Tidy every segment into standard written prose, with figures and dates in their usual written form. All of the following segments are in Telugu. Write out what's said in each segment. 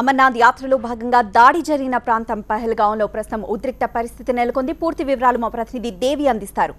అమర్నాథ్ యాత్రలో భాగంగా దాడి జరిగిన ప్రాంతం పహల్గాంలో ప్రస్తుతం ఉద్రిక్త పరిస్థితి నెలకొంది. పూర్తి వివరాలు మా ప్రతినిధి దేవి అందిస్తారు.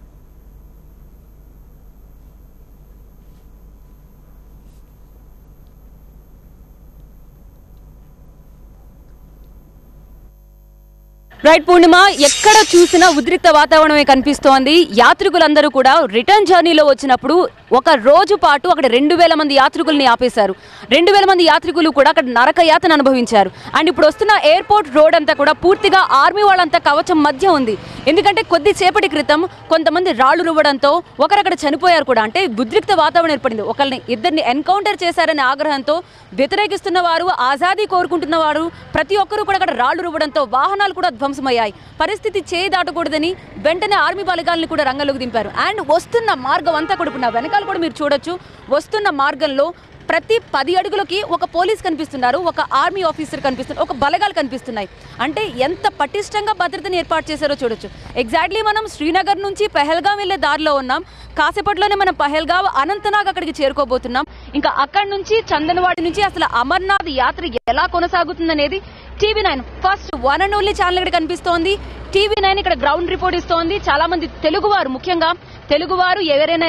రైట్ పూర్ణిమ, ఎక్కడ చూసినా ఉద్రిక్త వాతావరణమే కనిపిస్తోంది. యాత్రికులందరూ కూడా రిటర్న్ జర్నీలో వచ్చినప్పుడు ఒక రోజు పాటు అక్కడ 2000 మంది యాత్రికుల్ని ఆపేశారు. 2000 మంది యాత్రికులు కూడా అక్కడ నరక యాతన అనుభవించారు. అండ్ ఇప్పుడు వస్తున్న ఎయిర్పోర్ట్ రోడ్ అంతా కూడా పూర్తిగా ఆర్మీ వాళ్ళంతా కవచం మధ్య ఉంది. ఎందుకంటే కొద్దిసేపటి క్రితం కొంతమంది రాళ్లు రువ్వడంతో ఒకరు అక్కడ చనిపోయారు కూడా. అంటే ఉద్రిక్త వాతావరణం ఏర్పడింది. ఇద్దరిని ఎన్కౌంటర్ చేశారనే ఆగ్రహంతో వ్యతిరేకిస్తున్న వారు, ఆజాదీ కోరుకుంటున్న వారు ప్రతి ఒక్కరూ కూడా అక్కడ రాళ్లు రువ్వడంతో వాహనాలు కూడా ధ్వంసమయ్యాయి. పరిస్థితి చేయి దాటకూడదని వెంటనే ఆర్మీ బలగాలను కూడా రంగంలోకి దింపారు. అండ్ వస్తున్న మార్గం అంతా కూడా ఇప్పుడు నా వెనకాల కూడా మీరు చూడొచ్చు. వస్తున్న మార్గంలో ప్రతి 10 అడుగులకి ఒక పోలీస్ కనిపిస్తున్నారు, ఒక ఆర్మీ ఆఫీసర్ కనిపిస్తున్నారు, ఒక బలగాలు కనిపిస్తున్నాయి. అంటే ఎంత పటిష్టంగా భద్రతను ఏర్పాటు చేశారో చూడొచ్చు. ఎగ్జాక్ట్లీ మనం శ్రీనగర్ నుంచి పహల్గాం వెళ్లే దారిలో ఉన్నాం. కాసేపట్లోనే మనం పహల్గాం, అనంతనాగ్ అక్కడికి చేరుకోబోతున్నాం. ఇంకా అక్కడి నుంచి చందనవాడి నుంచి అసలు అమర్నాథ్ యాత్ర ఎలా కొనసాగుతుందనేది TV9 first one and only channel ఇక్కడ కనిపిస్తోంది. TV9 ఇక్కడ గ్రౌండ్ రిపోర్ట్ ఇస్తోంది. చాలా మంది తెలుగువారు, ముఖ్యంగా తెలుగువారు ఎవరైనా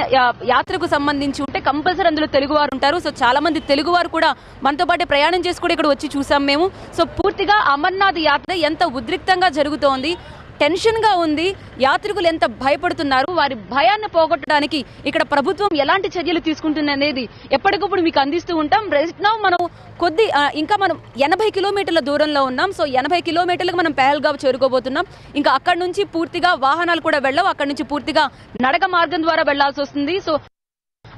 యాత్రకు సంబంధించి ఉంటే కంపల్సరీ అందులో తెలుగువారు ఉంటారు. సో చాలా మంది తెలుగువారు కూడా మనతో పాటు ప్రయాణం చేసి కూడా ఇక్కడ వచ్చి చూసాం మేము. సో పూర్తిగా అమర్నాథ్ యాత్ర ఎంత ఉద్రిక్తంగా జరుగుతోంది, టెన్షన్గా ఉంది. యాత్రికులు ఎంత భయపడుతున్నారు, వారి భయాన్ని పోగొట్టడానికి ఇక్కడ ప్రభుత్వం ఎలాంటి చర్యలు తీసుకుంటుంది అనేది ఎప్పటికప్పుడు మీకు అందిస్తూ ఉంటాం. రైట్ నౌ మనం ఇంకా మనం 80 కిలోమీటర్ల దూరంలో ఉన్నాం. సో 80 కిలోమీటర్లకు మనం పహల్గాం చేరుకోబోతున్నాం. ఇంకా అక్కడి నుంచి పూర్తిగా వాహనాలు కూడా వెళ్ళవు. అక్కడి నుంచి పూర్తిగా నడక మార్గం ద్వారా వెళ్లాల్సి వస్తుంది. సో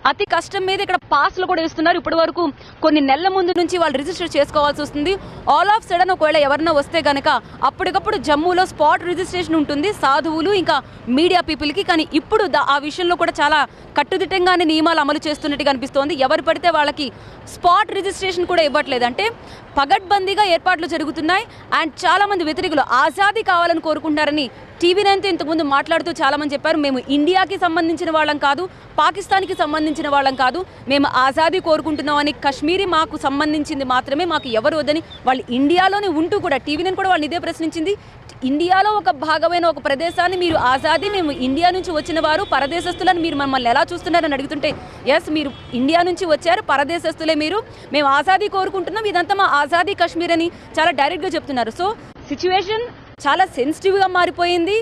అతి కష్టం మీద ఇక్కడ పాస్లు కూడా ఇస్తున్నారు. ఇప్పటి వరకు కొన్ని నెలల ముందు నుంచి వాళ్ళు రిజిస్టర్ చేసుకోవాల్సి వస్తుంది. ఆల్ ఆఫ్ సడన్ ఒకవేళ ఎవరన్నా వస్తే కనుక అప్పటికప్పుడు జమ్మూలో స్పాట్ రిజిస్ట్రేషన్ ఉంటుంది సాధువులు ఇంకా మీడియా పీపుల్కి. కానీ ఇప్పుడు ఆ విషయంలో కూడా చాలా కట్టుదిట్టంగానే నియమాలు అమలు చేస్తున్నట్టుగా అనిపిస్తోంది. ఎవరు పడితే వాళ్ళకి స్పాట్ రిజిస్ట్రేషన్ కూడా ఇవ్వట్లేదు. అంటే పగడ్బందీగా ఏర్పాట్లు జరుగుతున్నాయి. అండ్ చాలా మంది వ్యతిరేకులు ఆజాదీ కావాలని కోరుకుంటున్నారని TV9తో ఇంతకుముందు మాట్లాడుతూ చాలా మంది చెప్పారు. మేము ఇండియాకి సంబంధించిన వాళ్ళం కాదు, పాకిస్తాన్కి సంబంధించిన వాళ్ళం కాదు, మేము ఆజాదీ కోరుకుంటున్నామని, కశ్మీరీ మాకు సంబంధించింది మాత్రమే, మాకు ఎవరు వద్దని వాళ్ళు ఇండియాలోనే ఉంటూ కూడా TV9 కూడా వాళ్ళని ఇదే ప్రశ్నించింది. ఇండియాలో ఒక భాగమైన ఒక ప్రదేశాన్ని మీరు ఆజాదీ, మేము ఇండియా నుంచి వచ్చిన వారు పరదేశస్తులని మీరు మమ్మల్ని ఎలా చూస్తున్నారని అడుగుతుంటే, ఎస్ మీరు ఇండియా నుంచి వచ్చారు, పరదేశస్తులే మీరు, మేము ఆజాదీ కోరుకుంటున్నాం, ఇదంతా మా ఆజాదీ కశ్మీర్ అని చాలా డైరెక్ట్గా చెప్తున్నారు. సో సిచ్యువేషన్ చాలా సెన్సిటివ్గా మారిపోయింది.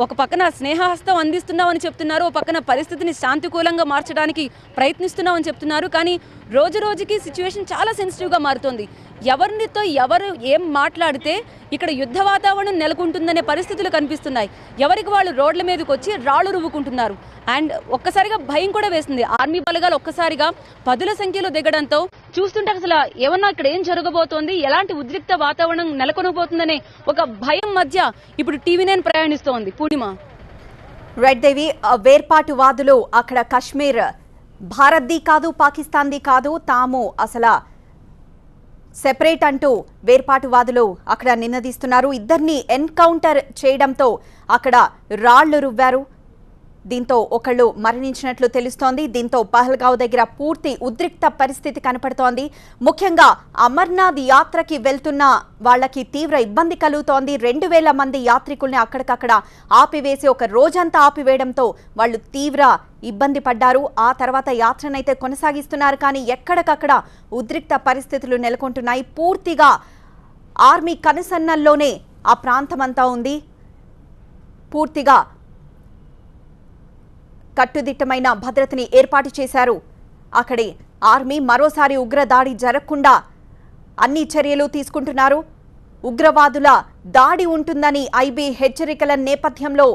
ఒక పక్కన స్నేహహస్తం అందిస్తున్నామని చెప్తున్నారు, ఒక పక్కన పరిస్థితిని శాంతికూలంగా మార్చడానికి ప్రయత్నిస్తున్నామని చెప్తున్నారు. కానీ రోజు రోజుకి సిచ్యువేషన్ చాలా సెన్సిటివ్గా మారుతుంది. ఎవరితో ఎవరు ఏం మాట్లాడితే ఇక్కడ యుద్ధ వాతావరణం నెలకొంటుందనే పరిస్థితులు కనిపిస్తున్నాయి. ఎవరికి వాళ్ళు రోడ్ల మీదకి వచ్చి రాళ్లు రువ్వుకుంటున్నారు. అండ్ ఒక్కసారిగా భయం కూడా వేస్తుంది. ఆర్మీ బలగాలు ఒక్కసారిగా 10ల సంఖ్యలో దిగడంతో చూస్తుంటే అసలు ఏమన్నా ఇక్కడ ఏం జరగబోతోంది, ఎలాంటి ఉద్రిక్త వాతావరణం నెలకొనబోతుందనే ఒక భయం మధ్య ఇప్పుడు TV9 ప్రయాణిస్తోంది. పూర్ణిమ, రైట్ దేవి, వేర్పాటువాదులు అక్కడ కశ్మీర్ భారత్ది కాదు, పాకిస్తాన్ది కాదు, తాము అసలు సెపరేట్ అంటూ వేర్పాటువాదులు అక్కడ నినదిస్తున్నారు. ఇద్దరిని ఎన్కౌంటర్ చేయడంతో అక్కడ రాళ్లు రువ్వారు. దీంతో ఒకళ్ళు మరణించినట్లు తెలుస్తోంది. దీంతో పహల్గావ్ దగ్గర పూర్తి ఉద్రిక్త పరిస్థితి కనపడుతోంది. ముఖ్యంగా అమర్నాథ్ యాత్రకి వెళ్తున్న వాళ్ళకి తీవ్ర ఇబ్బంది కలుగుతోంది. 2000 మంది యాత్రికుల్ని అక్కడికక్కడ ఆపివేసి ఒక రోజంతా ఆపివేయడంతో వాళ్ళు తీవ్ర ఇబ్బంది పడ్డారు. ఆ తర్వాత యాత్రనైతే కొనసాగిస్తున్నారు. కానీ ఎక్కడికక్కడ ఉద్రిక్త పరిస్థితులు నెలకొంటున్నాయి. పూర్తిగా ఆర్మీ కనుసన్నల్లోనే ఆ ప్రాంతమంతా ఉంది. పూర్తిగా కట్టుదిట్టమైన భద్రతని ఏర్పాటు చేశారు అక్కడి ఆర్మీ. మరోసారి ఉగ్రదాడి జరగకుండా అన్ని చర్యలు తీసుకుంటున్నారు. ఉగ్రవాదుల దాడి ఉంటుందని IB హెచ్చరికల నేపథ్యంలో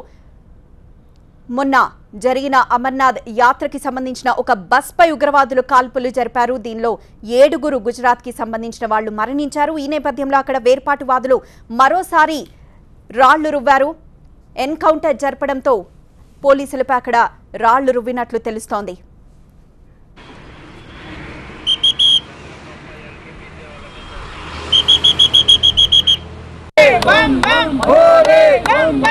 మొన్న జరిగిన అమర్నాథ్ యాత్రకి సంబంధించిన ఒక బస్పై ఉగ్రవాదులు కాల్పులు జరిపారు. దీనిలో 7 గుజరాత్కి సంబంధించిన వాళ్ళు మరణించారు. ఈ నేపథ్యంలో అక్కడ వేర్పాటువాదులు మరోసారి రాళ్లు రువ్వారు. ఎన్కౌంటర్ జరపడంతో పోలీసులపై అక్కడ రాళ్లు రువ్వినట్లు తెలుస్తోంది. बम बम भोले बम